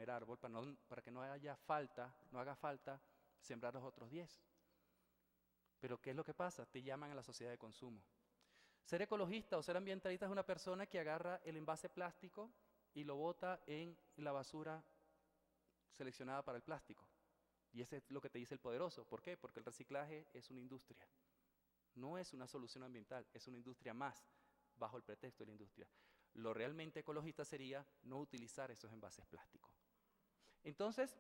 primer árbol, para que no haga falta sembrar los otros 10. Pero ¿qué es lo que pasa? Te llaman a la sociedad de consumo. Ser ecologista o ser ambientalista es una persona que agarra el envase plástico y lo bota en la basura seleccionada para el plástico. Y eso es lo que te dice el poderoso. ¿Por qué? Porque el reciclaje es una industria. No es una solución ambiental, es una industria más, bajo el pretexto de la industria. Lo realmente ecologista sería no utilizar esos envases plásticos. Entonces,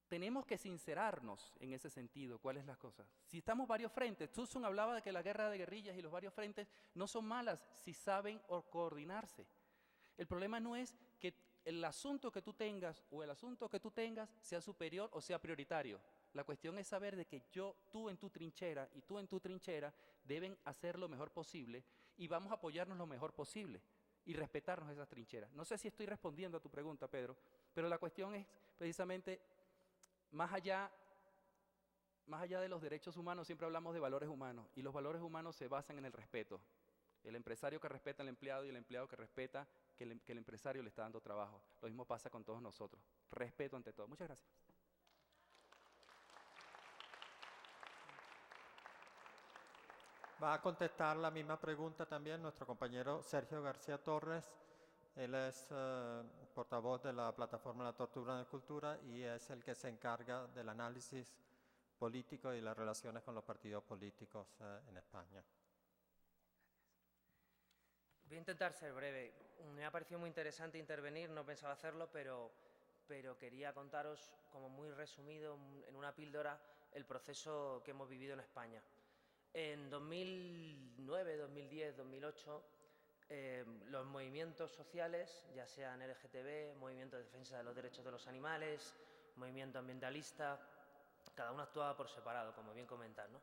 tenemos que sincerarnos en ese sentido, cuáles las cosas. Si estamos varios frentes, Tucson hablaba de que la guerra de guerrillas y los varios frentes no son malas si saben coordinarse. El problema no es que el asunto que tú tengas o el asunto que tú tengas sea superior o sea prioritario. La cuestión es saber de que tú en tu trinchera y tú en tu trinchera deben hacer lo mejor posible y vamos a apoyarnos lo mejor posible y respetarnos esas trincheras. No sé si estoy respondiendo a tu pregunta, Pedro, pero la cuestión es precisamente más allá de los derechos humanos, siempre hablamos de valores humanos y los valores humanos se basan en el respeto. El empresario que respeta al empleado y el empleado que respeta que el empresario le está dando trabajo. Lo mismo pasa con todos nosotros. Respeto ante todo. Muchas gracias. Va a contestar la misma pregunta también nuestro compañero Sergio García Torres. Él es portavoz de la Plataforma La Tortuga de Cultura y es el que se encarga del análisis político y las relaciones con los partidos políticos en España. Voy a intentar ser breve. Me ha parecido muy interesante intervenir, no pensaba hacerlo, pero quería contaros, como muy resumido, en una píldora, el proceso que hemos vivido en España. En 2009, 2010, 2008, los movimientos sociales, ya sean LGTB, movimiento de defensa de los derechos de los animales, movimiento ambientalista, cada uno actuaba por separado, como bien comentas, ¿no?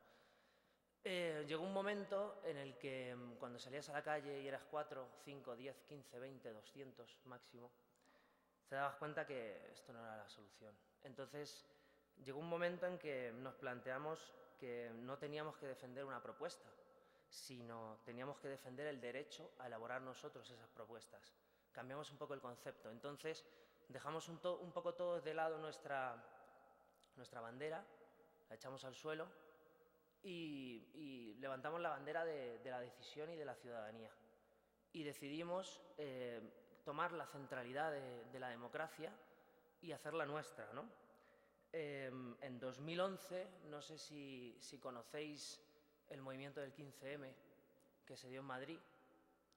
Llegó un momento en el que cuando salías a la calle y eras 4, 5, 10, 15, 20, 200 máximo, te dabas cuenta que esto no era la solución. Entonces, llegó un momento en que nos planteamos que no teníamos que defender una propuesta, sino teníamos que defender el derecho a elaborar nosotros esas propuestas. Cambiamos un poco el concepto. Entonces, dejamos un poco todos de lado nuestra bandera, la echamos al suelo y levantamos la bandera de la decisión y de la ciudadanía. Y decidimos tomar la centralidad de la democracia y hacerla nuestra, ¿no? En 2011, no sé si conocéis el movimiento del 15M que se dio en Madrid.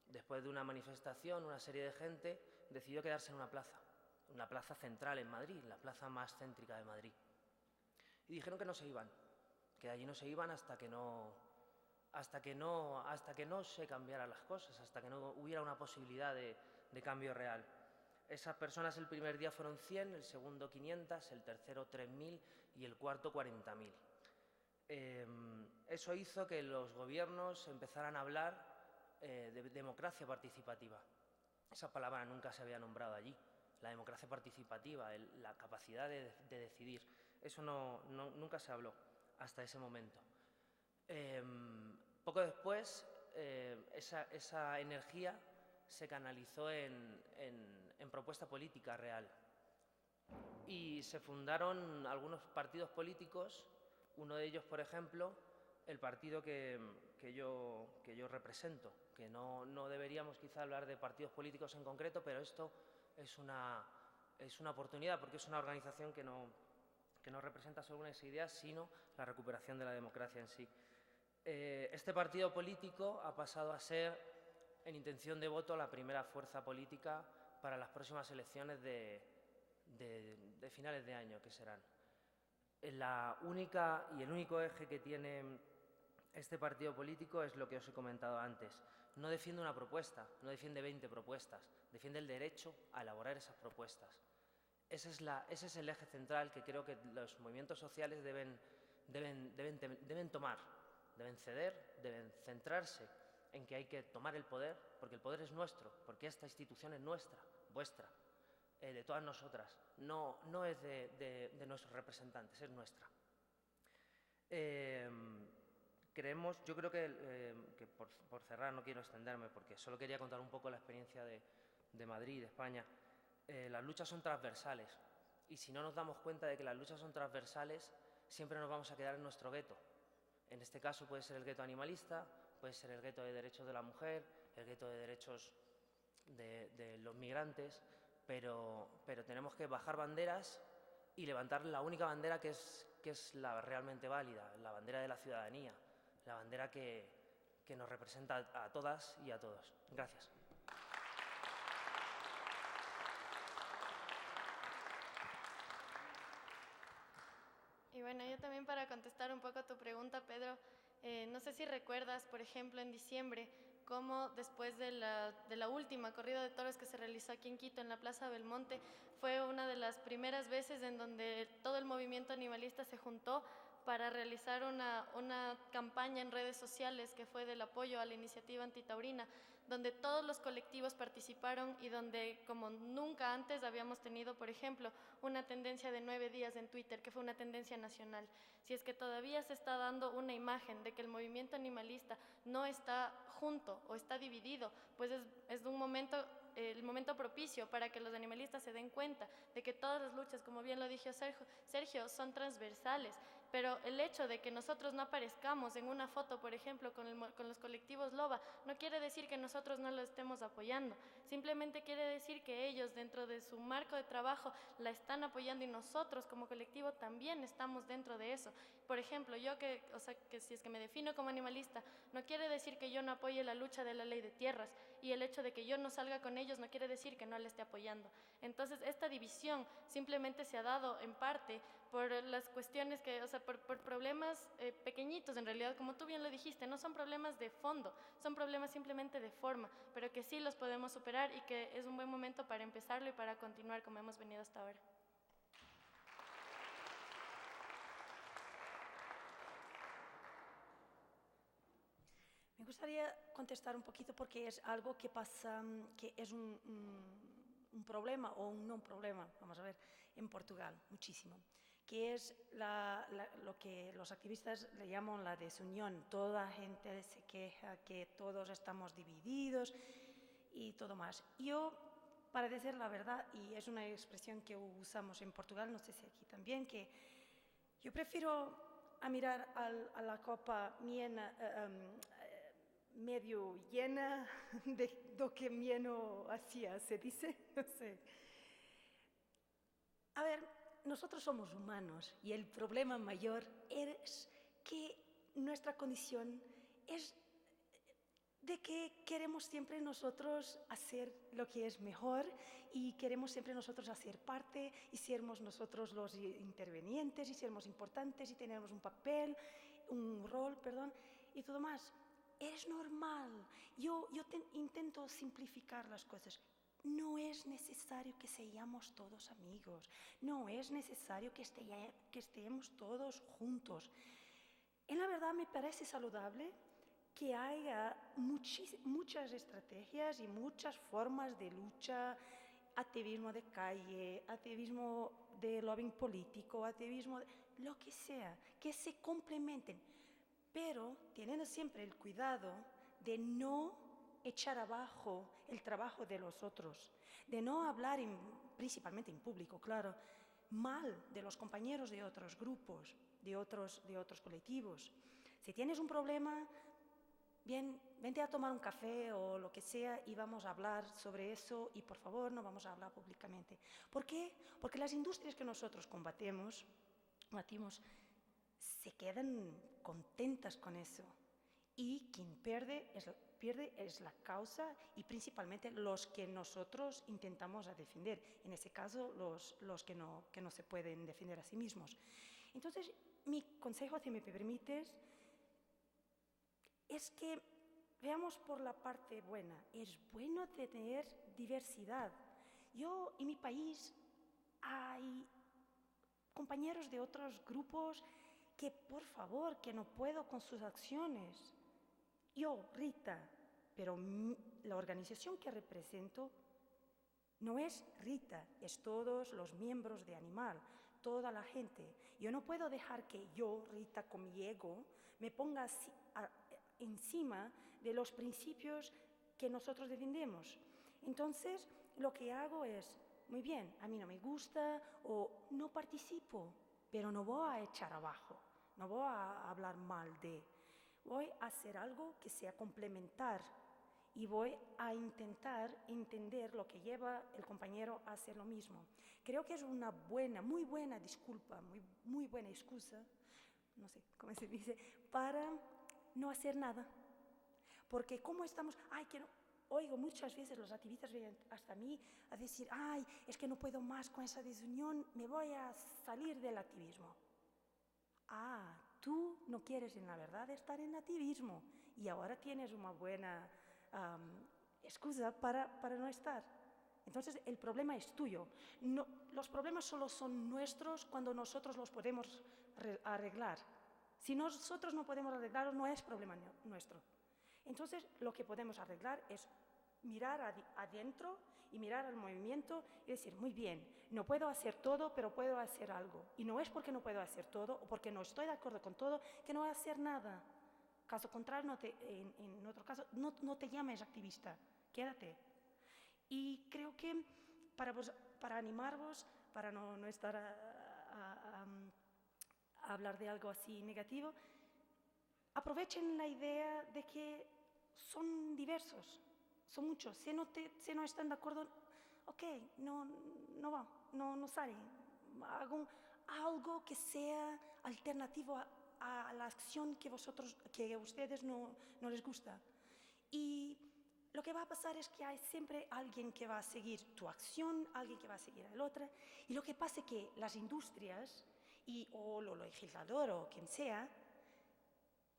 Después de una manifestación, una serie de gente decidió quedarse en una plaza central en Madrid, la plaza más céntrica de Madrid. Y dijeron que no se iban, que de allí no se iban hasta que no se cambiaran las cosas, hasta que no hubiera una posibilidad de cambio real. Esas personas el primer día fueron 100, el segundo 500, el tercero 3.000 y el cuarto 40.000. Eso hizo que los gobiernos empezaran a hablar de democracia participativa. Esa palabra nunca se había nombrado allí. La democracia participativa, la capacidad de decidir. Eso nunca se habló hasta ese momento. Poco después, esa energía se canalizó en propuesta política real y se fundaron algunos partidos políticos, uno de ellos, por ejemplo, el partido que yo represento, que no deberíamos quizá hablar de partidos políticos en concreto, pero esto es una oportunidad porque es una organización que no representa solo unas ideas, sino la recuperación de la democracia en sí. Este partido político ha pasado a ser, en intención de voto, la primera fuerza política para las próximas elecciones de finales de año, que serán. La única y el único eje que tiene este partido político es lo que os he comentado antes. No defiende una propuesta, no defiende 20 propuestas, defiende el derecho a elaborar esas propuestas. Ese es el eje central que creo que los movimientos sociales deben tomar, deben ceder, deben centrarse en que hay que tomar el poder, porque el poder es nuestro, porque esta institución es nuestra, vuestra, de todas nosotras, no es de nuestros representantes, es nuestra. Yo creo que por cerrar, no quiero extenderme, porque solo quería contar un poco la experiencia de Madrid, de España. las luchas son transversales y si no nos damos cuenta de que las luchas son transversales, siempre nos vamos a quedar en nuestro gueto. En este caso puede ser el gueto animalista, puede ser el gueto de derechos de la mujer, el gueto de derechos de los migrantes, pero tenemos que bajar banderas y levantar la única bandera que es la realmente válida, la bandera de la ciudadanía, la bandera que nos representa a todas y a todos. Gracias. Y bueno, yo también para contestar un poco a tu pregunta, Pedro, no sé si recuerdas, por ejemplo, en diciembre, cómo después de la última corrida de toros que se realizó aquí en Quito, en la Plaza Belmonte, fue una de las primeras veces en donde todo el movimiento animalista se juntó para realizar una campaña en redes sociales que fue del apoyo a la iniciativa antitaurina, donde todos los colectivos participaron y donde como nunca antes habíamos tenido, por ejemplo, una tendencia de 9 días en Twitter, que fue una tendencia nacional. Si es que todavía se está dando una imagen de que el movimiento animalista no está junto o está dividido, pues es un momento el momento propicio para que los animalistas se den cuenta de que todas las luchas, como bien lo dijo Sergio, son transversales. Pero el hecho de que nosotros no aparezcamos en una foto, por ejemplo, con los colectivos Loba, no quiere decir que nosotros no lo estemos apoyando. Simplemente quiere decir que ellos, dentro de su marco de trabajo, la están apoyando y nosotros como colectivo también estamos dentro de eso. Por ejemplo, yo que si es que me defino como animalista, no quiere decir que yo no apoye la lucha de la ley de tierras, y el hecho de que yo no salga con ellos no quiere decir que no le esté apoyando. Entonces, esta división simplemente se ha dado en parte por las cuestiones por problemas pequeñitos, en realidad, como tú bien lo dijiste, no son problemas de fondo, son problemas simplemente de forma, pero que sí los podemos superar y que es un buen momento para empezarlo y para continuar como hemos venido hasta ahora. Me gustaría contestar un poquito porque es algo que pasa, que es un problema o un no problema, vamos a ver, en Portugal, muchísimo, que es lo que los activistas le llaman la desunión. Toda gente se queja que todos estamos divididos y todo más. Yo, para decir la verdad, y es una expresión que usamos en Portugal, no sé si aquí también, que yo prefiero a mirar a la copa medio llena de lo que menos hacía, se dice, no sé. A ver, nosotros somos humanos y el problema mayor es que nuestra condición es de que queremos siempre nosotros hacer lo que es mejor y queremos siempre nosotros hacer parte y sermos nosotros los intervenientes y sermos importantes y tenemos un rol, y todo más. Es normal. Yo intento simplificar las cosas. No es necesario que seamos todos amigos. No es necesario que estemos todos juntos. En la verdad me parece saludable que haya muchas estrategias y muchas formas de lucha, activismo de calle, activismo de lobbying político, activismo de lo que sea, que se complementen, pero teniendo siempre el cuidado de no echar abajo el trabajo de los otros, de no hablar principalmente en público, claro, mal de los compañeros de otros grupos, de otros colectivos. Si tienes un problema, bien, vente a tomar un café o lo que sea y vamos a hablar sobre eso y por favor no vamos a hablar públicamente. ¿Por qué? Porque las industrias que nosotros combatimos se quedan contentas con eso y quien pierde es la causa y principalmente los que nosotros intentamos defender, en ese caso los que no se pueden defender a sí mismos. Entonces, mi consejo, si me permites, es que veamos por la parte buena. Es bueno tener diversidad. Yo, en mi país, hay compañeros de otros grupos que, por favor, que no puedo con sus acciones. Yo, Rita, pero la organización que represento no es Rita, es todos los miembros de Animal, toda la gente. Yo no puedo dejar que yo, Rita, con mi ego, me ponga encima de los principios que nosotros defendemos. Entonces, lo que hago es muy bien, a mí no me gusta o no participo, pero no voy a echar abajo, no voy a hablar mal de, voy a hacer algo que sea complementar y voy a intentar entender lo que lleva el compañero a hacer lo mismo. Creo que es una buena, muy buena disculpa, muy buena excusa, no sé cómo se dice, para no hacer nada. Porque como estamos, oigo muchas veces los activistas vienen hasta mí a decir, es que no puedo más con esa desunión, me voy a salir del activismo. Tú no quieres en la verdad estar en activismo y ahora tienes una buena excusa para no estar. Entonces el problema es tuyo. No, los problemas solo son nuestros cuando nosotros los podemos arreglar. Si nosotros no podemos arreglarlos, no es problema nuestro. Entonces lo que podemos arreglar es mirar adentro y mirar al movimiento y decir, muy bien, no puedo hacer todo, pero puedo hacer algo. Y no es porque no puedo hacer todo o porque no estoy de acuerdo con todo que no voy a hacer nada. Caso contrario, en otro caso, no te llames activista, quédate. Y creo que para animarvos, para no estar a hablar de algo así negativo, aprovechen la idea de que son diversos, son muchos. Si no están de acuerdo, ok, no salen. Hagan algo que sea alternativo a la acción que a ustedes no les gusta. Y lo que va a pasar es que hay siempre alguien que va a seguir tu acción, alguien que va a seguir al otro. Y lo que pasa es que las industrias o lo legislador o quien sea,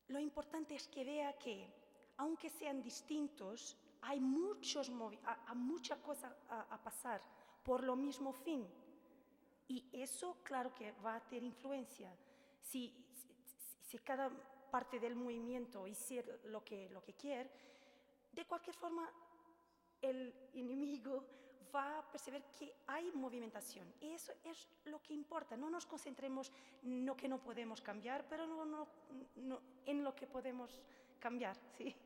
lo importante es que vea que, aunque sean distintos, hay mucha cosa a pasar por lo mismo fin. Y eso, claro que va a tener influencia. Si cada parte del movimiento hiciera lo que quiere, de cualquier forma, el enemigo va a percibir que hay movimentación. Y eso es lo que importa. No nos concentremos en lo que no podemos cambiar, pero en lo que podemos cambiar, ¿sí?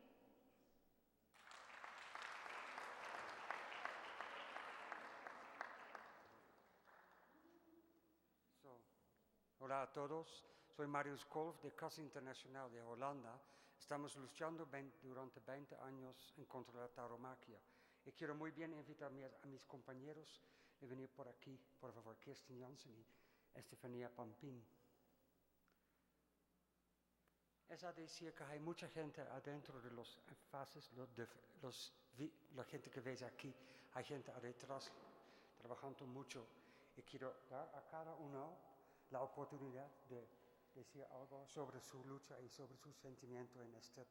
Hola a todos, soy Marius Kolf de Casa Internacional de Holanda. Estamos luchando durante 20 años en contra de la tauromaquia. Y quiero muy bien invitar a mis compañeros a venir por aquí, por favor, Kirsten Jansen y Estefanía Pampín. Es a decir que hay mucha gente adentro de los fases, la gente que veis aquí, hay gente detrás trabajando mucho. Y quiero dar a cada uno la oportunidad de decir algo sobre su lucha y sobre su sentimiento en esta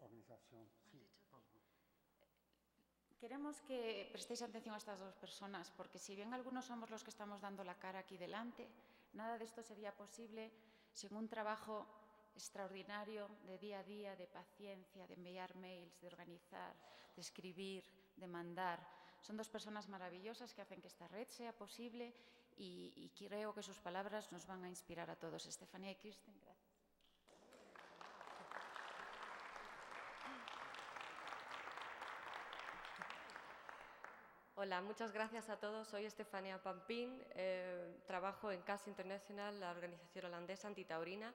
organización. Sí, queremos que prestéis atención a estas dos personas, porque si bien algunos somos los que estamos dando la cara aquí delante, nada de esto sería posible sin un trabajo extraordinario de día a día, de paciencia, de enviar mails, de organizar, de escribir, de mandar. Son dos personas maravillosas que hacen que esta red sea posible y creo que sus palabras nos van a inspirar a todos. Estefanía y Kirsten, gracias. Hola, muchas gracias a todos. Soy Estefanía Pampín, trabajo en Casa Internacional, la organización holandesa antitaurina.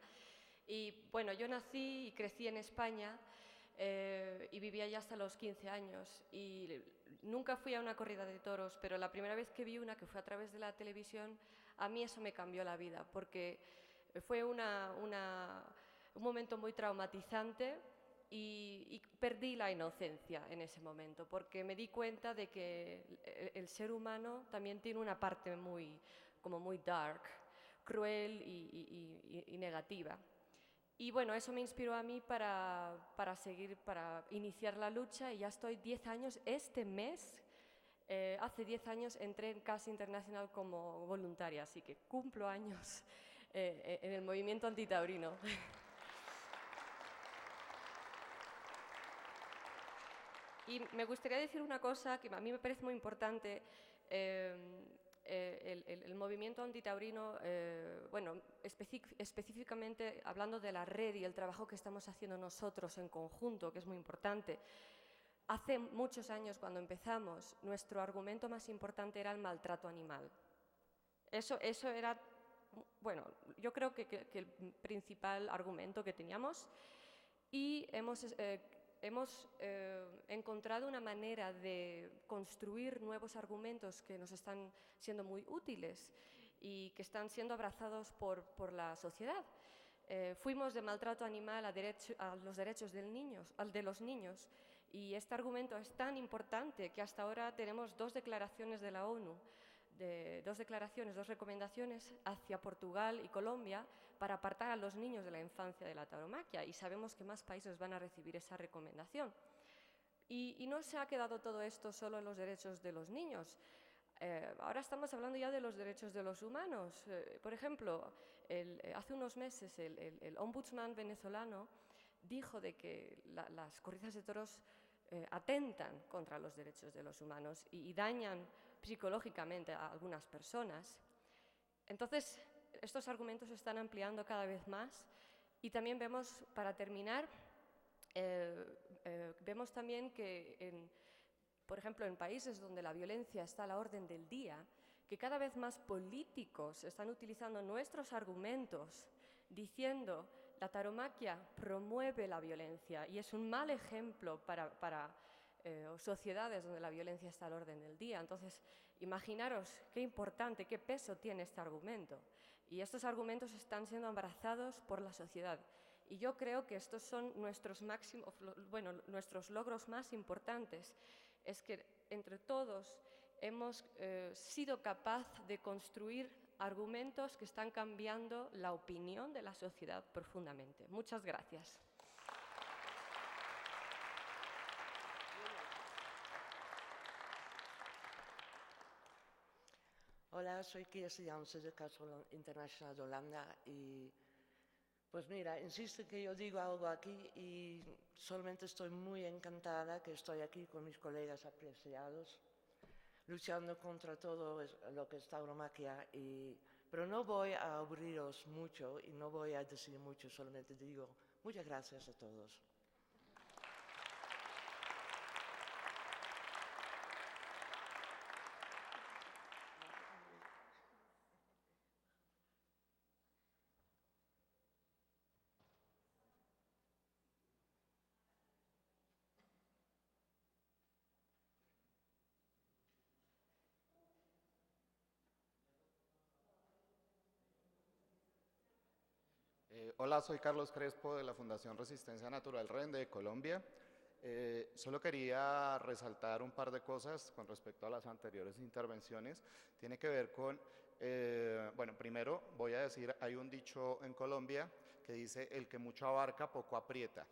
Y bueno, yo nací y crecí en España y viví allá hasta los 15 años. Y nunca fui a una corrida de toros, pero la primera vez que vi una, que fue a través de la televisión, a mí eso me cambió la vida, porque fue un momento muy traumatizante y perdí la inocencia en ese momento, porque me di cuenta de que el ser humano también tiene una parte muy dark, cruel y negativa. Y bueno, eso me inspiró a mí para iniciar la lucha, y ya estoy 10 años, este mes, hace 10 años entré en Casa Internacional como voluntaria, así que cumplo años en el movimiento antitaurino. Y me gustaría decir una cosa que a mí me parece muy importante. El movimiento antitaurino, bueno, específicamente hablando de la red y el trabajo que estamos haciendo nosotros en conjunto, que es muy importante, Hace muchos años, cuando empezamos, nuestro argumento más importante era el maltrato animal. Eso era, bueno, yo creo que el principal argumento que teníamos, y hemos encontrado una manera de construir nuevos argumentos que nos están siendo muy útiles y que están siendo abrazados por la sociedad. Fuimos de maltrato animal a los derechos de los niños, y este argumento es tan importante que hasta ahora tenemos 2 declaraciones de la ONU, 2 recomendaciones hacia Portugal y Colombia para apartar a los niños de la infancia de la tauromaquia, y sabemos que más países van a recibir esa recomendación. Y no se ha quedado todo esto solo en los derechos de los niños. Ahora estamos hablando ya de los derechos de los humanos. Por ejemplo, hace unos meses el ombudsman venezolano dijo de que las corridas de toros atentan contra los derechos de los humanos y dañan psicológicamente a algunas personas. Entonces, estos argumentos se están ampliando cada vez más, y también vemos, para terminar, vemos también que, por ejemplo, en países donde la violencia está a la orden del día, que cada vez más políticos están utilizando nuestros argumentos diciendo la tauromaquia promueve la violencia y es un mal ejemplo para sociedades donde la violencia está al orden del día. Entonces, imaginaros qué importante, qué peso tiene este argumento. Y estos argumentos están siendo abrazados por la sociedad. Y yo creo que estos son nuestros logros más importantes. Es que entre todos hemos sido capaces de construir argumentos que están cambiando la opinión de la sociedad profundamente. Muchas gracias. Hola, soy Kirsten Jansen de Caso Internacional de Holanda y pues mira, insisto que yo digo algo aquí y solamente estoy muy encantada que estoy aquí con mis colegas apreciados luchando contra todo lo que es tauromaquia, pero no voy a aburriros mucho y no voy a decir mucho, solamente digo muchas gracias a todos. Hola, soy Carlos Crespo de la Fundación Resistencia Natural REN de Colombia. Solo quería resaltar un par de cosas con respecto a las anteriores intervenciones. Tiene que ver con, bueno, primero voy a decir, hay un dicho en Colombia que dice, el que mucho abarca, poco aprieta.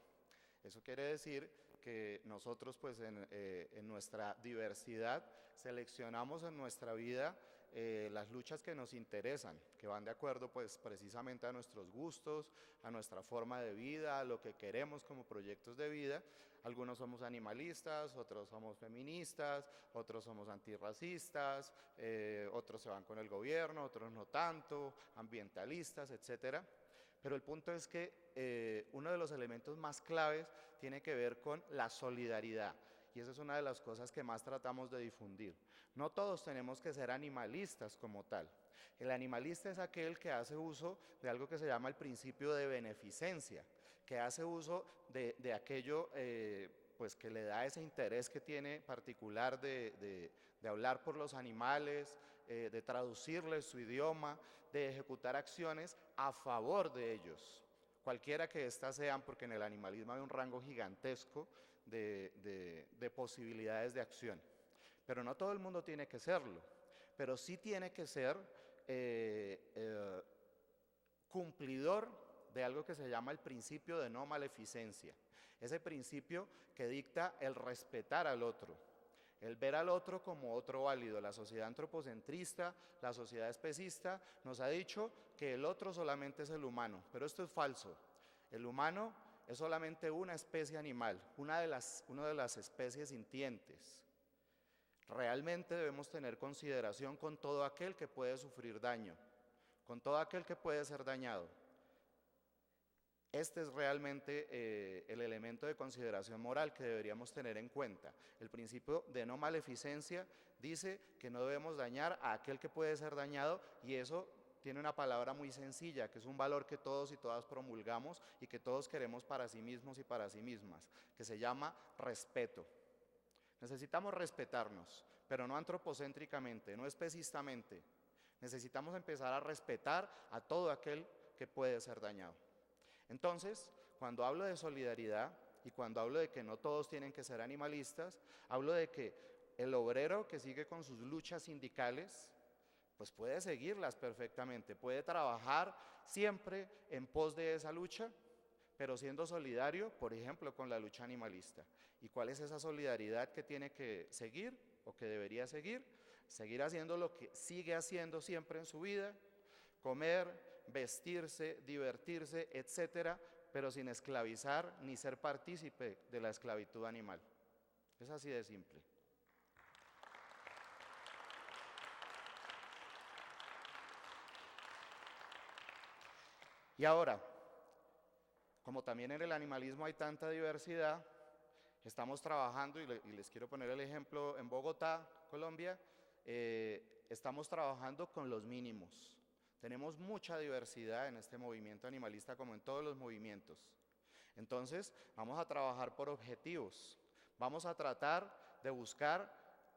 Eso quiere decir que nosotros, pues, en nuestra diversidad, seleccionamos en nuestra vida las luchas que nos interesan, que van de acuerdo pues precisamente a nuestros gustos, a nuestra forma de vida, a lo que queremos como proyectos de vida. Algunos somos animalistas, otros somos feministas, otros somos antirracistas, otros se van con el gobierno, otros no tanto, ambientalistas, etcétera. Pero el punto es que uno de los elementos más claves tiene que ver con la solidaridad. Y esa es una de las cosas que más tratamos de difundir. No todos tenemos que ser animalistas como tal. El animalista es aquel que hace uso de algo que se llama el principio de beneficencia, que hace uso de aquello pues que le da ese interés que tiene particular de hablar por los animales, de traducirles su idioma, de ejecutar acciones a favor de ellos, cualquiera que éstas sean, porque en el animalismo hay un rango gigantesco de posibilidades de acción. Pero no todo el mundo tiene que serlo, pero sí tiene que ser cumplidor de algo que se llama el principio de no maleficencia, ese principio que dicta el respetar al otro, el ver al otro como otro válido. La sociedad antropocentrista, la sociedad especista nos ha dicho que el otro solamente es el humano, pero esto es falso. El humano es solamente una especie animal, una de las especies sintientes. Realmente debemos tener consideración con todo aquel que puede sufrir daño, con todo aquel que puede ser dañado. Este es realmente el elemento de consideración moral que deberíamos tener en cuenta. El principio de no maleficencia dice que no debemos dañar a aquel que puede ser dañado, y eso tiene una palabra muy sencilla, que es un valor que todos y todas promulgamos y que todos queremos para sí mismos y para sí mismas, que se llama respeto. Necesitamos respetarnos, pero no antropocéntricamente, no especistamente. Necesitamos empezar a respetar a todo aquel que puede ser dañado. Entonces, cuando hablo de solidaridad y cuando hablo de que no todos tienen que ser animalistas, hablo de que el obrero que sigue con sus luchas sindicales, pues puede seguirlas perfectamente, puede trabajar siempre en pos de esa lucha, pero siendo solidario, por ejemplo, con la lucha animalista. ¿Y cuál es esa solidaridad que tiene que seguir o que debería seguir? Seguir haciendo lo que sigue haciendo siempre en su vida, comer, vestirse, divertirse, etcétera, pero sin esclavizar ni ser partícipe de la esclavitud animal. Es así de simple. Y ahora, como también en el animalismo hay tanta diversidad, estamos trabajando, y les quiero poner el ejemplo en Bogotá, Colombia, estamos trabajando con los mínimos. Tenemos mucha diversidad en este movimiento animalista, como en todos los movimientos. Entonces, vamos a trabajar por objetivos. Vamos a tratar de buscar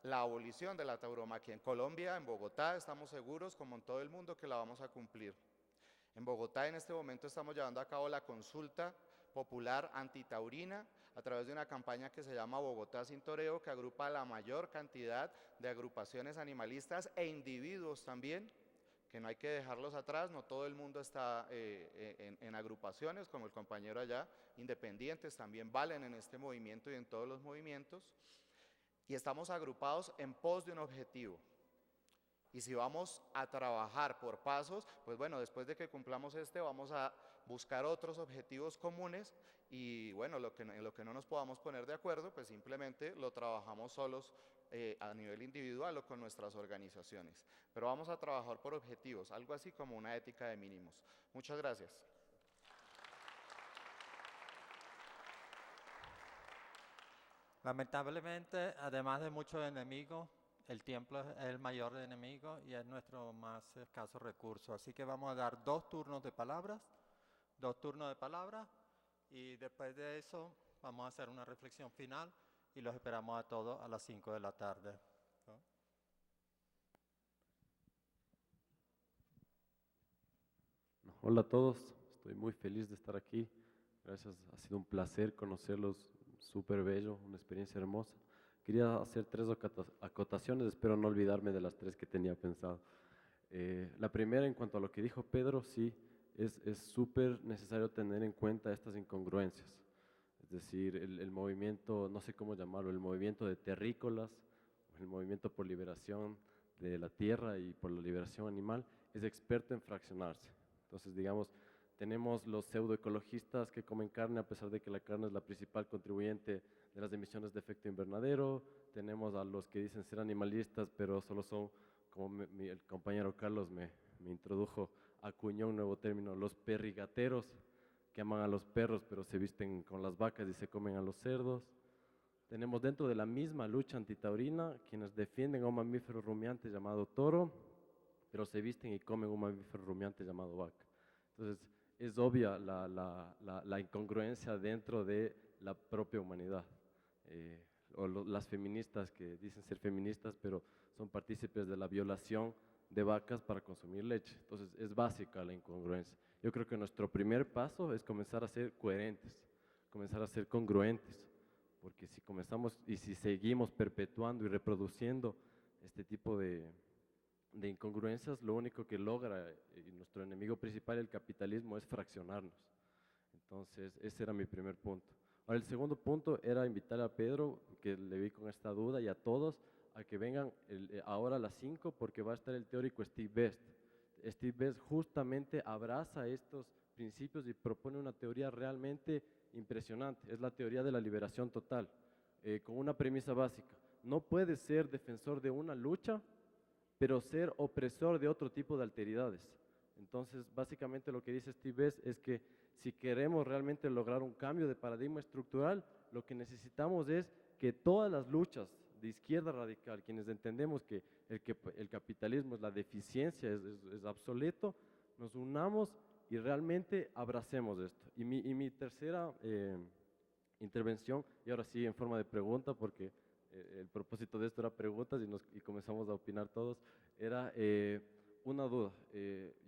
la abolición de la tauromaquia. En Colombia, en Bogotá, estamos seguros, como en todo el mundo, que la vamos a cumplir. En Bogotá, en este momento, estamos llevando a cabo la consulta popular antitaurina a través de una campaña que se llama Bogotá sin toreo, que agrupa a la mayor cantidad de agrupaciones animalistas e individuos también, que no hay que dejarlos atrás. No todo el mundo está en agrupaciones, como el compañero allá, independientes también valen en este movimiento y en todos los movimientos, y estamos agrupados en pos de un objetivo. Y si vamos a trabajar por pasos, pues bueno, después de que cumplamos este, vamos a buscar otros objetivos comunes, y bueno, en lo que no nos podamos poner de acuerdo, pues simplemente lo trabajamos solos a nivel individual o con nuestras organizaciones. Pero vamos a trabajar por objetivos, algo así como una ética de mínimos. Muchas gracias. Lamentablemente, además de muchos enemigos, el tiempo es el mayor enemigo y es nuestro más escaso recurso. Así que vamos a dar 2 turnos de palabras, y después de eso vamos a hacer una reflexión final y los esperamos a todos a las 5 de la tarde. ¿No? Hola a todos, estoy muy feliz de estar aquí. Gracias, ha sido un placer conocerlos, súper bello, una experiencia hermosa. Quería hacer 3 acotaciones, espero no olvidarme de las 3 que tenía pensado. La primera, en cuanto a lo que dijo Pedro, sí, es súper necesario tener en cuenta estas incongruencias. Es decir, el movimiento, no sé cómo llamarlo, el movimiento de terrícolas, el movimiento por liberación de la tierra y por la liberación animal, es experto en fraccionarse. Entonces, digamos, tenemos los pseudoecologistas que comen carne a pesar de que la carne es la principal contribuyente de las emisiones de efecto invernadero. Tenemos a los que dicen ser animalistas, pero solo son, como el compañero Carlos me introdujo, acuñó un nuevo término, los perrigateros, que aman a los perros, pero se visten con las vacas y se comen a los cerdos. Tenemos dentro de la misma lucha antitaurina quienes defienden a un mamífero rumiante llamado toro, pero se visten y comen un mamífero rumiante llamado vaca. Entonces, es obvia la incongruencia dentro de la propia humanidad. Las feministas que dicen ser feministas, pero son partícipes de la violación de vacas para consumir leche. Entonces, es básica la incongruencia. Yo creo que nuestro primer paso es comenzar a ser coherentes, comenzar a ser congruentes, porque si comenzamos y si seguimos perpetuando y reproduciendo este tipo de incongruencias, lo único que logra, y nuestro enemigo principal, el capitalismo, es fraccionarnos. Entonces, ese era mi primer punto. Ahora, el segundo punto era invitar a Pedro, que le vi con esta duda, y a todos, a que vengan ahora a las 5, porque va a estar el teórico Steve Best. Steve Best justamente abraza estos principios y propone una teoría realmente impresionante. Es la teoría de la liberación total, con una premisa básica. No puedes ser defensor de una lucha, pero ser opresor de otro tipo de alteridades. Entonces, básicamente lo que dice Steve Best es que si queremos realmente lograr un cambio de paradigma estructural, lo que necesitamos es que todas las luchas de izquierda radical, quienes entendemos que el capitalismo es la deficiencia, es obsoleto, nos unamos y realmente abracemos esto. Y mi tercera intervención, y ahora sí en forma de pregunta, porque el propósito de esto era preguntas y comenzamos a opinar todos, era una duda.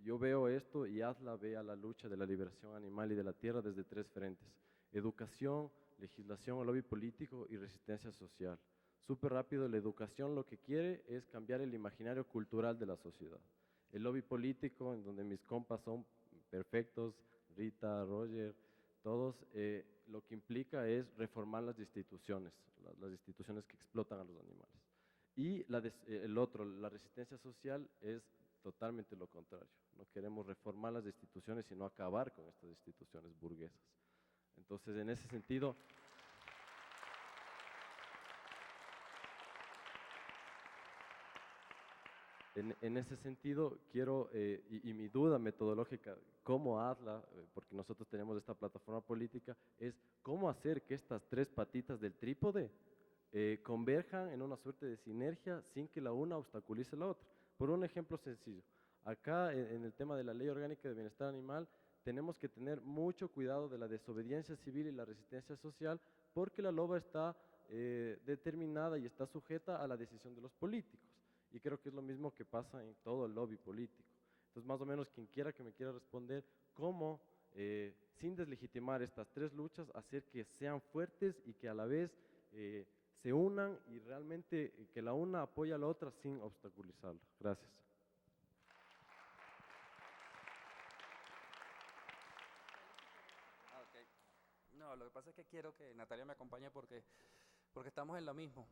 Yo veo esto y ASLA ve a la lucha de la liberación animal y de la tierra desde 3 frentes: educación, legislación, lobby político y resistencia social. Súper rápido, la educación lo que quiere es cambiar el imaginario cultural de la sociedad. El lobby político, en donde mis compas son perfectos, Rita, Roger, todos, lo que implica es reformar las instituciones que explotan a los animales. Y la resistencia social es totalmente lo contrario. No queremos reformar las instituciones, sino acabar con estas instituciones burguesas. Entonces, en ese sentido, quiero, y mi duda metodológica como ASLA, porque nosotros tenemos esta plataforma política, es cómo hacer que estas 3 patitas del trípode converjan en una suerte de sinergia sin que la una obstaculice la otra. Por un ejemplo sencillo, acá en el tema de la Ley Orgánica de Bienestar Animal, tenemos que tener mucho cuidado de la desobediencia civil y la resistencia social, porque la loba está determinada y está sujeta a la decisión de los políticos. Y creo que es lo mismo que pasa en todo el lobby político. Entonces, más o menos, quien quiera que me quiera responder, cómo, sin deslegitimar estas 3 luchas, hacer que sean fuertes y que a la vez se unan y realmente que la una apoye a la otra sin obstaculizarla. Gracias. No, lo que pasa es que quiero que Natalia me acompañe porque estamos en lo mismo.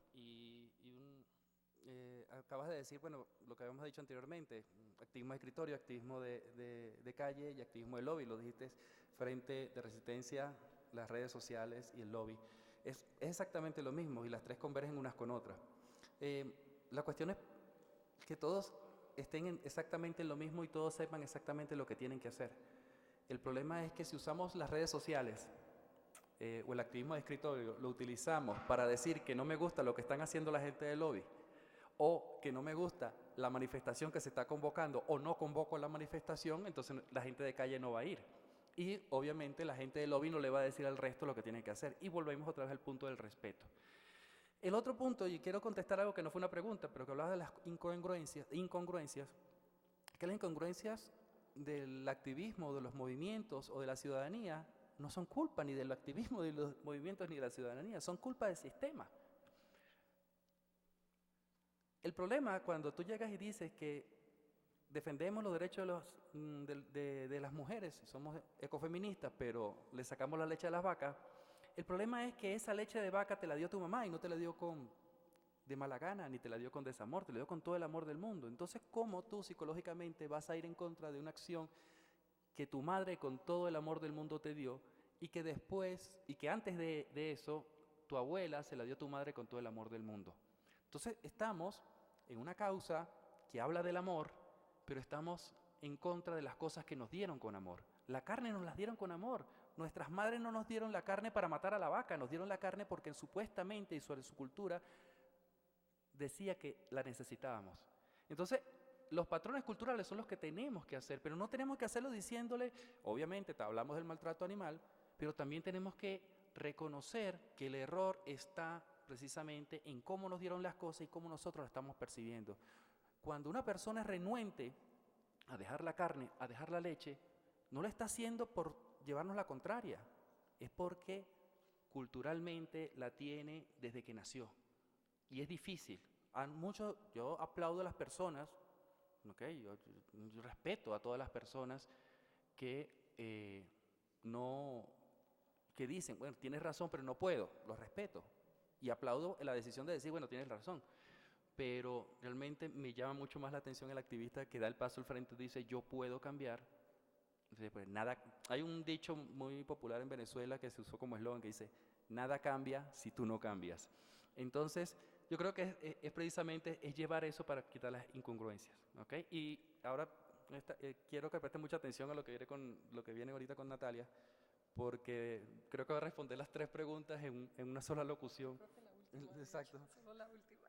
Acabas de decir, bueno, lo que habíamos dicho anteriormente, activismo de escritorio, activismo de calle y activismo de lobby. Lo dijiste, frente de resistencia, las redes sociales y el lobby. Es exactamente lo mismo y las 3 convergen unas con otras. La cuestión es que todos estén exactamente en lo mismo y todos sepan exactamente lo que tienen que hacer. El problema es que si usamos las redes sociales o el activismo de escritorio, lo utilizamos para decir que no me gusta lo que están haciendo la gente del lobby, o que no me gusta la manifestación que se está convocando, o no convoco la manifestación, entonces la gente de calle no va a ir. Y obviamente la gente del lobby no le va a decir al resto lo que tiene que hacer. Y volvemos otra vez al punto del respeto. El otro punto, y quiero contestar algo que no fue una pregunta, pero que hablaba de las incongruencias, que las incongruencias del activismo, de los movimientos o de la ciudadanía, no son culpa ni del activismo, de los movimientos ni de la ciudadanía, son culpa del sistema. El problema cuando tú llegas y dices que defendemos los derechos de las mujeres, somos ecofeministas, pero le sacamos la leche a las vacas, el problema es que esa leche de vaca te la dio tu mamá y no te la dio de mala gana, ni te la dio con desamor, te la dio con todo el amor del mundo. Entonces, ¿cómo tú psicológicamente vas a ir en contra de una acción que tu madre con todo el amor del mundo te dio y que después, y que antes de eso, tu abuela se la dio a tu madre con todo el amor del mundo? Entonces, estamos en una causa que habla del amor, pero estamos en contra de las cosas que nos dieron con amor. La carne nos las dieron con amor. Nuestras madres no nos dieron la carne para matar a la vaca, nos dieron la carne porque supuestamente y sobre su cultura decía que la necesitábamos. Entonces, los patrones culturales son los que tenemos que hacer, pero no tenemos que hacerlo diciéndole, obviamente hablamos del maltrato animal, pero también tenemos que reconocer que el error está precisamente en cómo nos dieron las cosas y cómo nosotros las estamos percibiendo. Cuando una persona es renuente a dejar la carne, a dejar la leche, no lo está haciendo por llevarnos la contraria, es porque culturalmente la tiene desde que nació. Y es difícil. Yo aplaudo a las personas, okay, yo respeto a todas las personas que dicen, bueno, tienes razón, pero no puedo, los respeto. Y aplaudo la decisión de decir, bueno, tienes razón. Pero realmente me llama mucho más la atención el activista que da el paso al frente y dice, yo puedo cambiar. Entonces, pues, hay un dicho muy popular en Venezuela que se usó como eslogan que dice, nada cambia si tú no cambias. Entonces, yo creo que es precisamente llevar eso para quitar las incongruencias. ¿Okay? Y ahora quiero que presten mucha atención a lo que viene ahorita con Natalia, porque creo que va a responder las 3 preguntas en una sola locución. Profe, la última, Exacto. solo la última.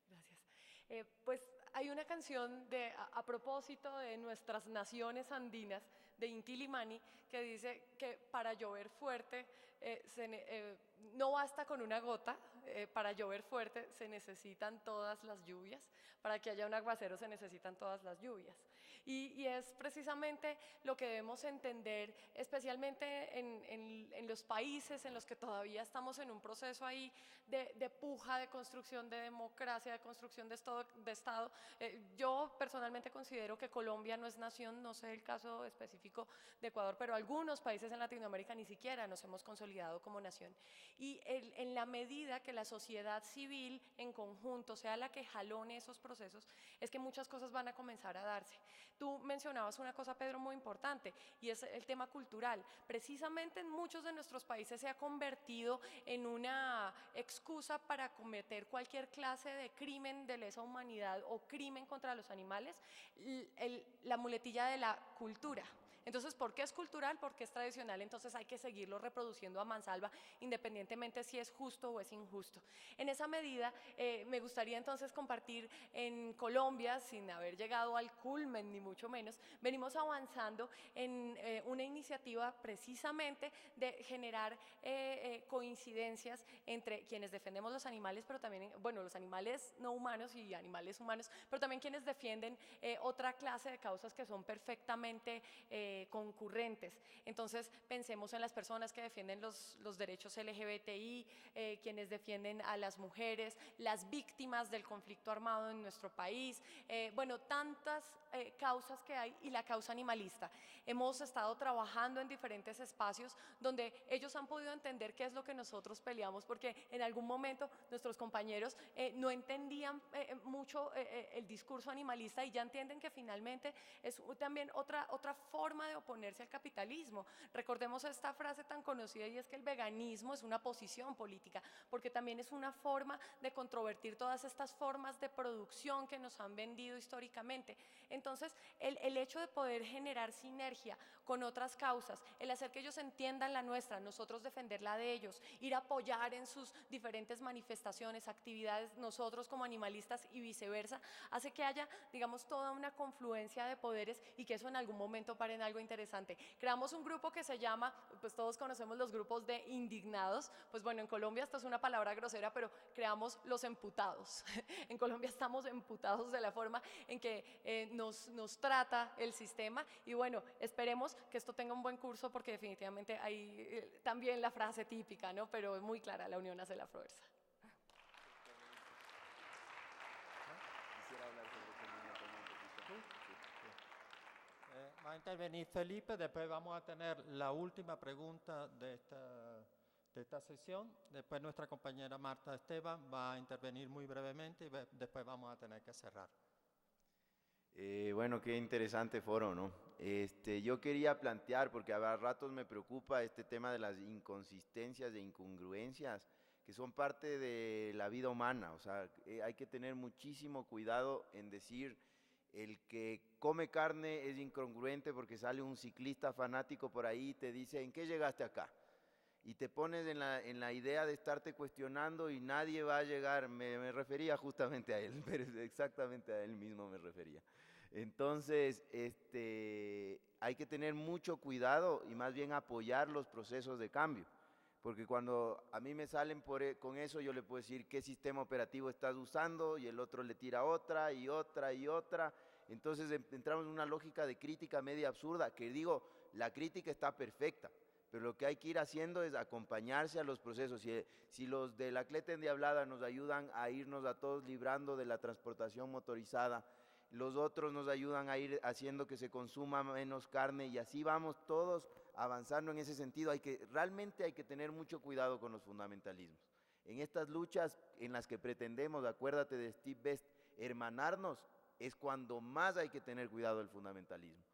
Gracias. Pues hay una canción a propósito de nuestras naciones andinas, de Inti Illimani, que dice que para llover fuerte no basta con una gota, para llover fuerte se necesitan todas las lluvias, para que haya un aguacero se necesitan todas las lluvias. Y es precisamente lo que debemos entender, especialmente en los países en los que todavía estamos en un proceso ahí de puja, de construcción de democracia, de construcción de Estado. Yo personalmente considero que Colombia no es nación, no sé el caso específico de Ecuador, pero algunos países en Latinoamérica ni siquiera nos hemos consolidado como nación. Y en la medida que la sociedad civil en conjunto sea la que jalone esos procesos, es que muchas cosas van a comenzar a darse. Tú mencionabas una cosa, Pedro, muy importante, y es el tema cultural. Precisamente en muchos de nuestros países se ha convertido en una excusa para cometer cualquier clase de crimen de lesa humanidad o crimen contra los animales, la muletilla de la cultura. Entonces, ¿por qué es cultural? Porque es tradicional, entonces hay que seguirlo reproduciendo a mansalva, independientemente si es justo o es injusto. En esa medida, me gustaría entonces compartir en Colombia, sin haber llegado al culmen ni mucho menos, venimos avanzando en una iniciativa precisamente de generar coincidencias entre quienes defendemos los animales, pero también, bueno, los animales no humanos y animales humanos, pero también quienes defienden otra clase de causas que son perfectamente concurrentes. Entonces pensemos en las personas que defienden los derechos LGBTI, quienes defienden a las mujeres, las víctimas del conflicto armado en nuestro país, bueno, tantas causas que hay, y la causa animalista. Hemos estado trabajando en diferentes espacios donde ellos han podido entender qué es lo que nosotros peleamos, porque en algún momento nuestros compañeros no entendían mucho el discurso animalista, y ya entienden que finalmente es también otra forma de oponerse al capitalismo. Recordemos esta frase tan conocida, y es que el veganismo es una posición política, porque también es una forma de controvertir todas estas formas de producción que nos han vendido históricamente. Entonces, el hecho de poder generar sinergia con otras causas, el hacer que ellos entiendan la nuestra, nosotros defender la de ellos, ir a apoyar en sus diferentes manifestaciones, actividades, nosotros como animalistas y viceversa, hace que haya, digamos, toda una confluencia de poderes, y que eso en algún momento pare en algo interesante. Creamos un grupo que se llama, pues todos conocemos los grupos de indignados, pues bueno, en Colombia esta es una palabra grosera, pero creamos los emputados. En Colombia estamos emputados de la forma en que nos trata el sistema, y bueno, esperemos que esto tenga un buen curso, porque definitivamente hay también la frase típica, ¿no? Pero es muy clara, la unión hace la fuerza. Quisiera hablar sobre este mismo tema un poquito. Va a intervenir Felipe, después vamos a tener la última pregunta de esta sesión. Después nuestra compañera Marta Esteban va a intervenir muy brevemente, y después vamos a tener que cerrar. Bueno, qué interesante foro, ¿no? Yo quería plantear, porque a ratos me preocupa este tema de las inconsistencias e incongruencias que son parte de la vida humana. O sea, hay que tener muchísimo cuidado en decir el que come carne es incongruente porque sale un ciclista fanático por ahí y te dice, ¿en qué llegaste acá? Y te pones en la idea de estarte cuestionando y nadie va a llegar. Me refería justamente a él, pero exactamente a él mismo me refería. Entonces, hay que tener mucho cuidado y más bien apoyar los procesos de cambio. Porque cuando a mí me salen con eso, yo le puedo decir qué sistema operativo estás usando, y el otro le tira otra y otra y otra. Entonces entramos en una lógica de crítica media absurda, que digo, la crítica está perfecta, pero lo que hay que ir haciendo es acompañarse a los procesos. Si los de la Cleta Endiablada nos ayudan a irnos a todos librando de la transportación motorizada, los otros nos ayudan a ir haciendo que se consuma menos carne, y así vamos todos avanzando en ese sentido. Realmente hay que tener mucho cuidado con los fundamentalismos. En estas luchas en las que pretendemos, acuérdate de Steve Best, hermanarnos, es cuando más hay que tener cuidado del fundamentalismo.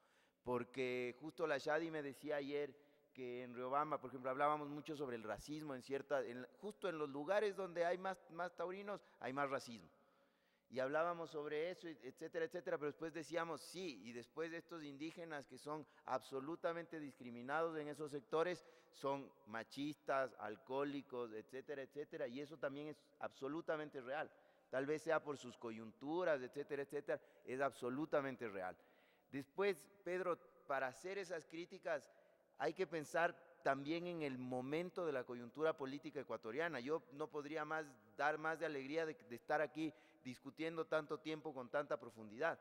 Porque justo la Shadi me decía ayer que en Riobamba, por ejemplo, hablábamos mucho sobre el racismo, justo en los lugares donde hay más taurinos, hay más racismo. y hablábamos sobre eso, etcétera, etcétera, pero después decíamos, sí, y después estos indígenas que son absolutamente discriminados en esos sectores, son machistas, alcohólicos, etcétera, etcétera, y eso también es absolutamente real. Tal vez sea por sus coyunturas, etcétera, etcétera, es absolutamente real. Después, Pedro, para hacer esas críticas hay que pensar también en el momento de la coyuntura política ecuatoriana. Yo no podría dar más de alegría de estar aquí discutiendo tanto tiempo con tanta profundidad.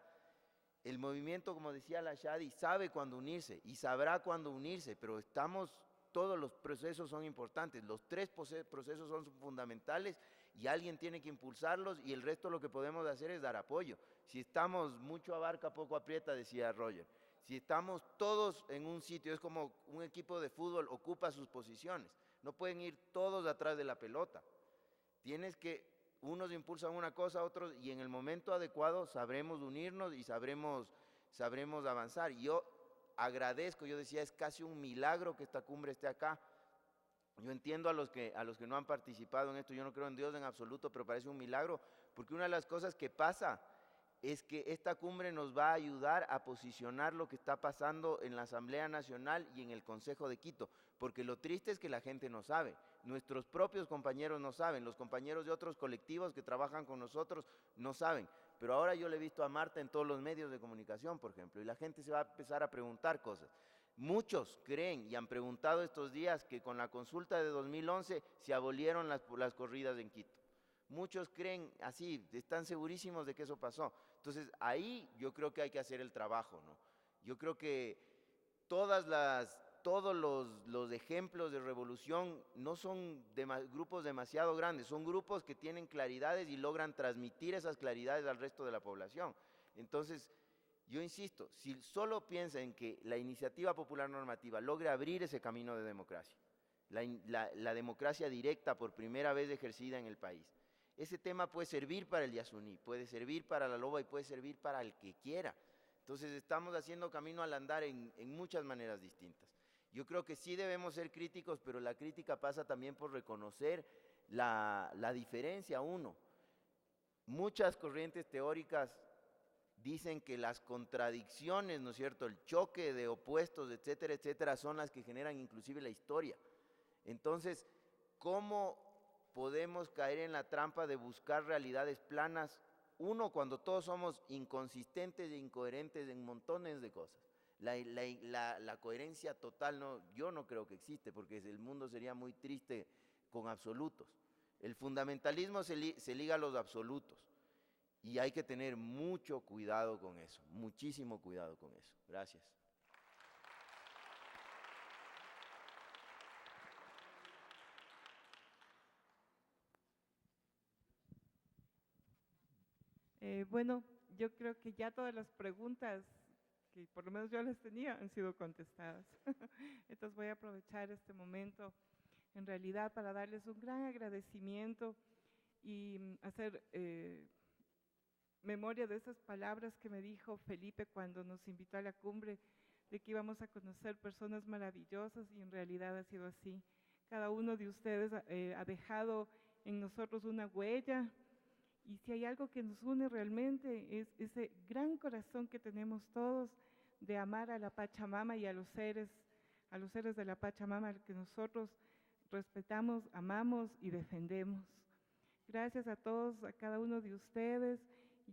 El movimiento, como decía la Shadi, sabe cuándo unirse y sabrá cuándo unirse, pero todos los procesos son importantes, los 3 procesos son fundamentales y alguien tiene que impulsarlos y el resto lo que podemos hacer es dar apoyo. Si estamos mucho abarca, poco aprieta, decía Roger. Si estamos todos en un sitio, es como un equipo de fútbol ocupa sus posiciones, no pueden ir todos atrás de la pelota. Unos impulsan una cosa, otros, y en el momento adecuado sabremos unirnos y sabremos avanzar. Y yo agradezco, yo decía, es casi un milagro que esta cumbre esté acá. Yo entiendo a los que no han participado en esto, yo no creo en Dios en absoluto, pero parece un milagro, porque una de las cosas que pasa es que esta cumbre nos va a ayudar a posicionar lo que está pasando en la Asamblea Nacional y en el Consejo de Quito, porque lo triste es que la gente no sabe, nuestros propios compañeros no saben, los compañeros de otros colectivos que trabajan con nosotros no saben, pero ahora yo le he visto a Marta en todos los medios de comunicación, por ejemplo, y la gente se va a empezar a preguntar cosas. Muchos creen y han preguntado estos días que con la consulta de 2011 se abolieron las corridas en Quito. Muchos creen así, están segurísimos de que eso pasó. Entonces, ahí yo creo que hay que hacer el trabajo, ¿no? Yo creo que todos los ejemplos de revolución no son grupos demasiado grandes, son grupos que tienen claridades y logran transmitir esas claridades al resto de la población. Entonces, yo insisto, si solo piensa en que la iniciativa popular normativa logre abrir ese camino de democracia, la democracia directa por primera vez ejercida en el país, ese tema puede servir para el Yasuní, puede servir para la Loba y puede servir para el que quiera. Entonces estamos haciendo camino al andar en muchas maneras distintas. Yo creo que sí debemos ser críticos, pero la crítica pasa también por reconocer la diferencia. Muchas corrientes teóricas dicen que las contradicciones, ¿no es cierto?, el choque de opuestos, etcétera, etcétera, son las que generan inclusive la historia. Entonces, ¿cómo podemos caer en la trampa de buscar realidades planas? Cuando todos somos inconsistentes e incoherentes en montones de cosas. La coherencia total, yo no creo que existe, porque el mundo sería muy triste con absolutos. El fundamentalismo se liga a los absolutos. Y hay que tener mucho cuidado con eso, muchísimo cuidado con eso. Gracias. Bueno, yo creo que ya todas las preguntas que por lo menos yo les tenía han sido contestadas. Entonces voy a aprovechar este momento en realidad para darles un gran agradecimiento y hacer memoria de esas palabras que me dijo Felipe cuando nos invitó a la cumbre, de que íbamos a conocer personas maravillosas, y en realidad ha sido así. Cada uno de ustedes ha dejado en nosotros una huella, y si hay algo que nos une realmente es ese gran corazón que tenemos todos de amar a la Pachamama y a los seres de la Pachamama, al que nosotros respetamos, amamos y defendemos. Gracias a todos, a cada uno de ustedes.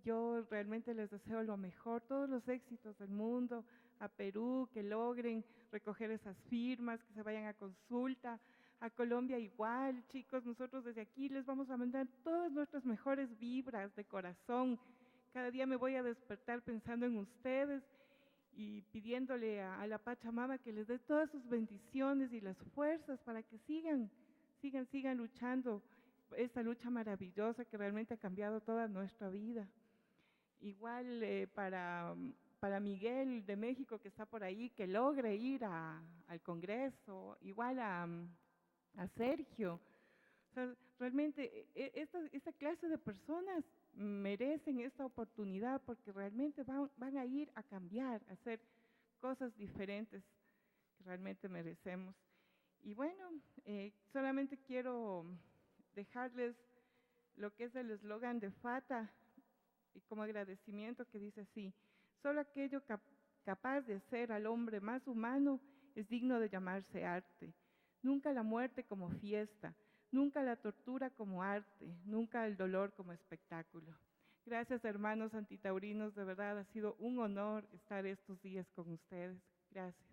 Yo realmente les deseo lo mejor, todos los éxitos del mundo, a Perú, que logren recoger esas firmas, que se vayan a consulta, a Colombia igual. Chicos, nosotros desde aquí les vamos a mandar todas nuestras mejores vibras de corazón. Cada día me voy a despertar pensando en ustedes y pidiéndole a la Pachamama que les dé todas sus bendiciones y las fuerzas para que sigan luchando esta lucha maravillosa que realmente ha cambiado toda nuestra vida. Igual para Miguel de México, que está por ahí, que logre ir al Congreso, igual a Sergio. O sea, realmente esta clase de personas merecen esta oportunidad, porque realmente van a ir a cambiar, a hacer cosas diferentes que realmente merecemos. Y bueno, solamente quiero dejarles lo que es el eslogan de FATA, y como agradecimiento que dice así: solo aquello capaz de hacer al hombre más humano es digno de llamarse arte. Nunca la muerte como fiesta, nunca la tortura como arte, nunca el dolor como espectáculo. Gracias, hermanos antitaurinos, de verdad ha sido un honor estar estos días con ustedes. Gracias.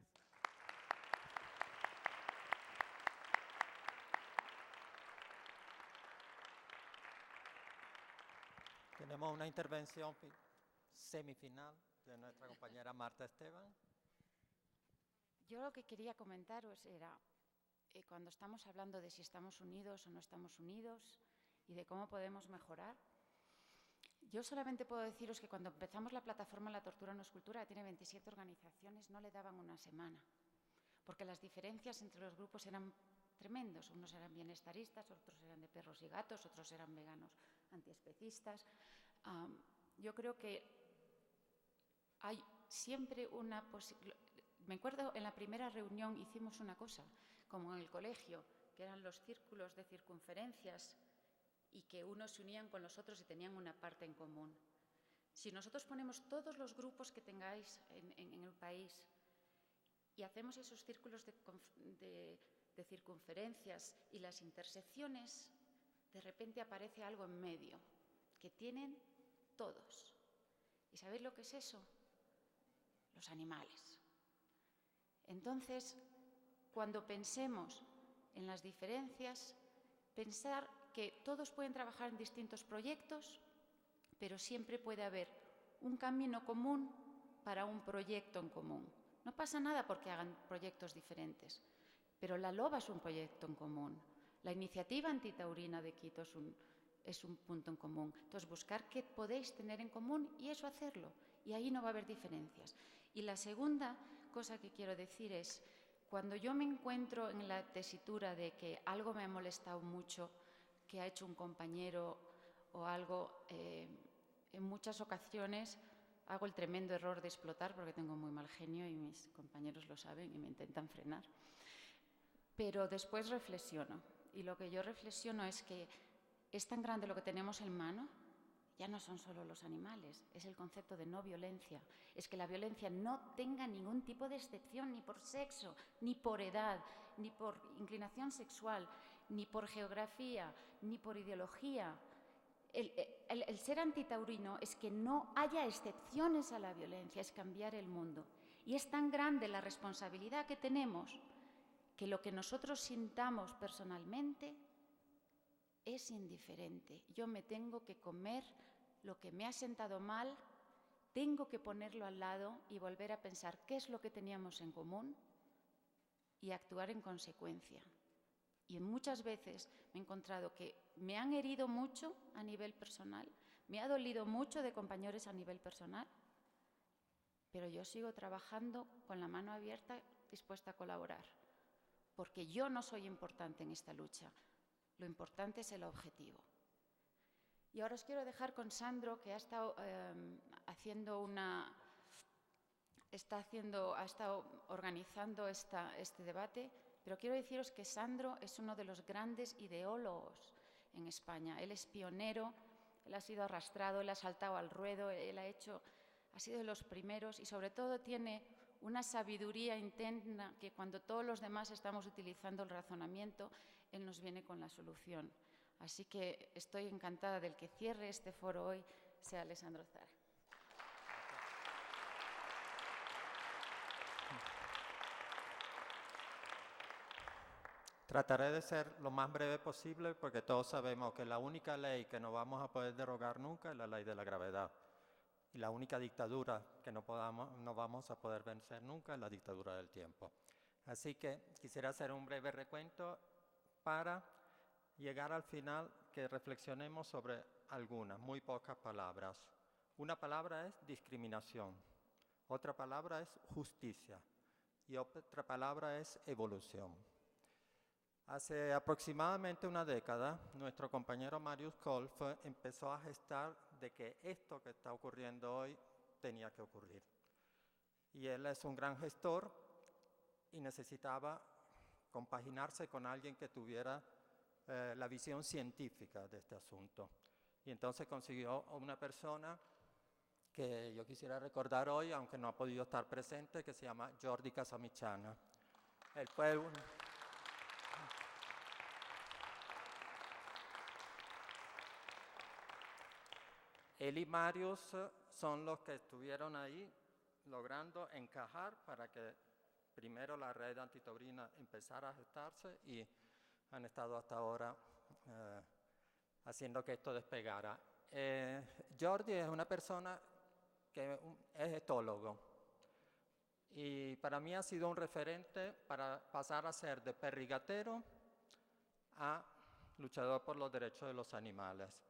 Tenemos una intervención semifinal de nuestra compañera Marta Esteban. Yo lo que quería comentaros era, cuando estamos hablando de si estamos unidos o no estamos unidos y de cómo podemos mejorar, yo solamente puedo deciros que cuando empezamos la plataforma La Tortura no es Cultura, que tiene 27 organizaciones, no le daban una semana, porque las diferencias entre los grupos eran tremendos. Unos eran bienestaristas, otros eran de perros y gatos, otros eran veganos antiespecistas. Yo creo que hay siempre una posibilidad. Me acuerdo, en la primera reunión hicimos una cosa, como en el colegio, que eran los círculos de circunferencias y que unos se unían con los otros y tenían una parte en común. Si nosotros ponemos todos los grupos que tengáis en el país y hacemos esos círculos de circunferencias y las intersecciones, de repente aparece algo en medio, que tienen todos. ¿Y sabéis lo que es eso? Los animales. Entonces, cuando pensemos en las diferencias, pensar que todos pueden trabajar en distintos proyectos, pero siempre puede haber un camino común para un proyecto en común. No pasa nada porque hagan proyectos diferentes, pero la LOBA es un proyecto en común. La iniciativa antitaurina de Quito es un punto en común. Entonces, buscar qué podéis tener en común y eso hacerlo. Y ahí no va a haber diferencias. Y la segunda cosa que quiero decir es, cuando yo me encuentro en la tesitura de que algo me ha molestado mucho, que ha hecho un compañero o algo, en muchas ocasiones hago el tremendo error de explotar porque tengo muy mal genio y mis compañeros lo saben y me intentan frenar. Pero después reflexiono, y lo que yo reflexiono es que es tan grande lo que tenemos en mano, ya no son solo los animales, es el concepto de no violencia, es que la violencia no tenga ningún tipo de excepción, ni por sexo, ni por edad, ni por inclinación sexual, ni por geografía, ni por ideología. El ser antitaurino es que no haya excepciones a la violencia, es cambiar el mundo. Y es tan grande la responsabilidad que tenemos que lo que nosotros sintamos personalmente es indiferente. Yo me tengo que comer lo que me ha sentado mal, tengo que ponerlo al lado y volver a pensar qué es lo que teníamos en común y actuar en consecuencia. Y muchas veces me he encontrado que me han herido mucho a nivel personal, me ha dolido mucho de compañeros a nivel personal, pero yo sigo trabajando con la mano abierta, dispuesta a colaborar, porque yo no soy importante en esta lucha, lo importante es el objetivo. Y ahora os quiero dejar con Sandro, que ha estado organizando este debate, pero quiero deciros que Sandro es uno de los grandes ideólogos en España. Él es pionero, él ha sido arrastrado, él ha saltado al ruedo, ha sido de los primeros y sobre todo tiene una sabiduría interna que cuando todos los demás estamos utilizando el razonamiento, él nos viene con la solución. Así que estoy encantada del que cierre este foro hoy sea Alessandro Zara. Trataré de ser lo más breve posible porque todos sabemos que la única ley que no vamos a poder derogar nunca es la ley de la gravedad. Y la única dictadura que no vamos a poder vencer nunca es la dictadura del tiempo. Así que quisiera hacer un breve recuento para llegar al final, que reflexionemos sobre algunas, muy pocas palabras. Una palabra es discriminación, otra palabra es justicia y otra palabra es evolución. Hace aproximadamente una década, nuestro compañero Marius Kolf empezó a gestar de que esto que está ocurriendo hoy tenía que ocurrir. Y él es un gran gestor y necesitaba compaginarse con alguien que tuviera la visión científica de este asunto. Y entonces consiguió una persona que yo quisiera recordar hoy, aunque no ha podido estar presente, que se llama Jordi Casamichana. Él fue Él y Marius son los que estuvieron ahí logrando encajar para que primero la red antitaurina empezara a gestarse y han estado hasta ahora haciendo que esto despegara. Jordi es una persona que es etólogo y para mí ha sido un referente para pasar a ser de perrigatero a luchador por los derechos de los animales.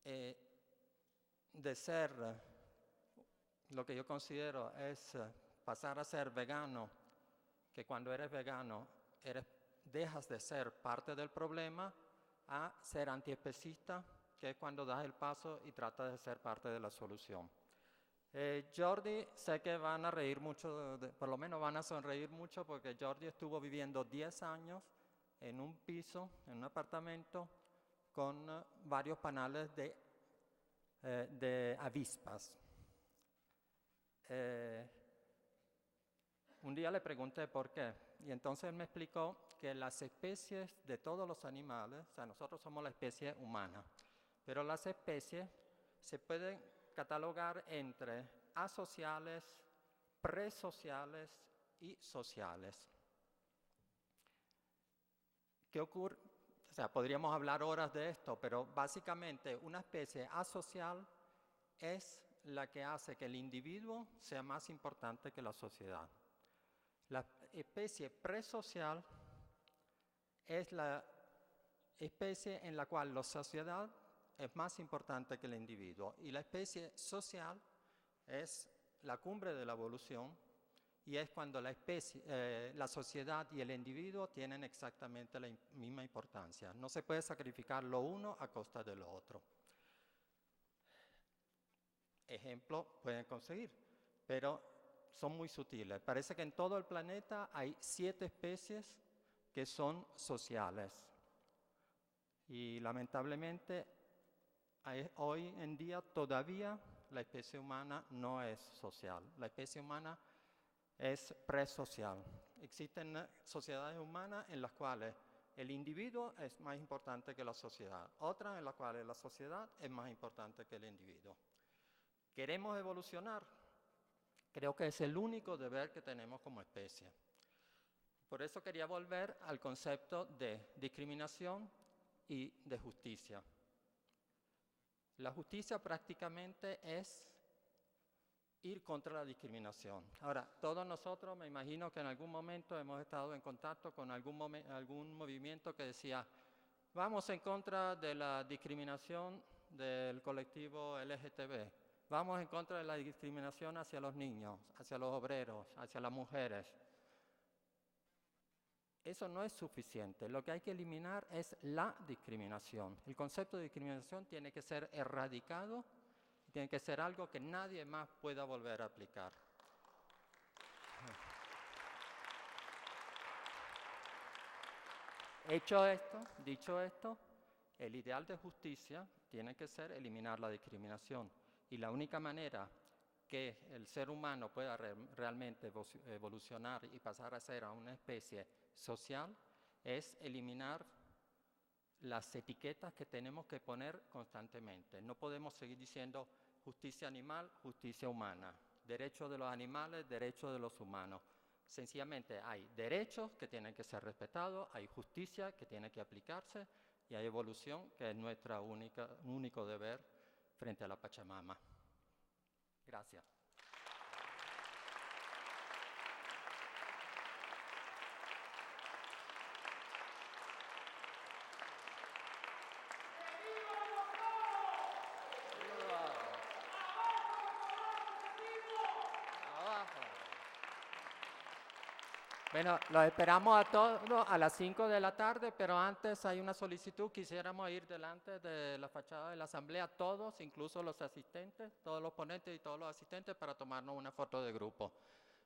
De ser lo que yo considero es pasar a ser vegano, que cuando eres vegano dejas de ser parte del problema, a ser antiespecista, que es cuando das el paso y tratas de ser parte de la solución. Jordi, sé que van a reír mucho, por lo menos van a sonreír mucho, porque Jordi estuvo viviendo 10 años en un piso, en un apartamento, con varios panales de avispas. Un día le pregunté por qué, y entonces él me explicó que las especies de todos los animales, o sea, nosotros somos la especie humana, pero las especies se pueden catalogar entre asociales, presociales y sociales. ¿Qué ocurre? O sea, podríamos hablar horas de esto, pero básicamente una especie asocial es la que hace que el individuo sea más importante que la sociedad. La especie presocial es la especie en la cual la sociedad es más importante que el individuo. Y la especie social es la cumbre de la evolución y es cuando la sociedad y el individuo tienen exactamente la misma importancia. No se puede sacrificar lo uno a costa de lo otro. Ejemplo pueden conseguir, pero son muy sutiles. Parece que en todo el planeta hay 7 especies que son sociales. Y lamentablemente hoy en día todavía la especie humana no es social. La especie humana es presocial. Existen sociedades humanas en las cuales el individuo es más importante que la sociedad. Otras en las cuales la sociedad es más importante que el individuo. ¿Queremos evolucionar? Creo que es el único deber que tenemos como especie. Por eso quería volver al concepto de discriminación y de justicia. La justicia prácticamente es ir contra la discriminación. Ahora, todos nosotros, me imagino que en algún momento hemos estado en contacto con algún movimiento que decía, vamos en contra de la discriminación del colectivo LGTB, vamos en contra de la discriminación hacia los niños, hacia los obreros, hacia las mujeres. Eso no es suficiente. Lo que hay que eliminar es la discriminación. El concepto de discriminación tiene que ser erradicado, tiene que ser algo que nadie más pueda volver a aplicar. Dicho esto, el ideal de justicia tiene que ser eliminar la discriminación. Y la única manera que el ser humano pueda realmente evolucionar y pasar a ser una especie social es eliminar las etiquetas que tenemos que poner constantemente. No podemos seguir diciendo justicia animal, justicia humana, derechos de los animales, derechos de los humanos. Sencillamente hay derechos que tienen que ser respetados, hay justicia que tiene que aplicarse y hay evolución que es nuestro único deber frente a la Pachamama. Gracias. Bueno, los esperamos a todos a las 5 de la tarde, pero antes hay una solicitud. Quisiéramos ir delante de la fachada de la asamblea, todos, incluso los asistentes, todos los ponentes y todos los asistentes, para tomarnos una foto de grupo,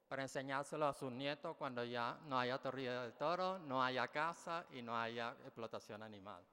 para enseñárselo a sus nietos cuando ya no haya corrida de toros, no haya caza y no haya explotación animal.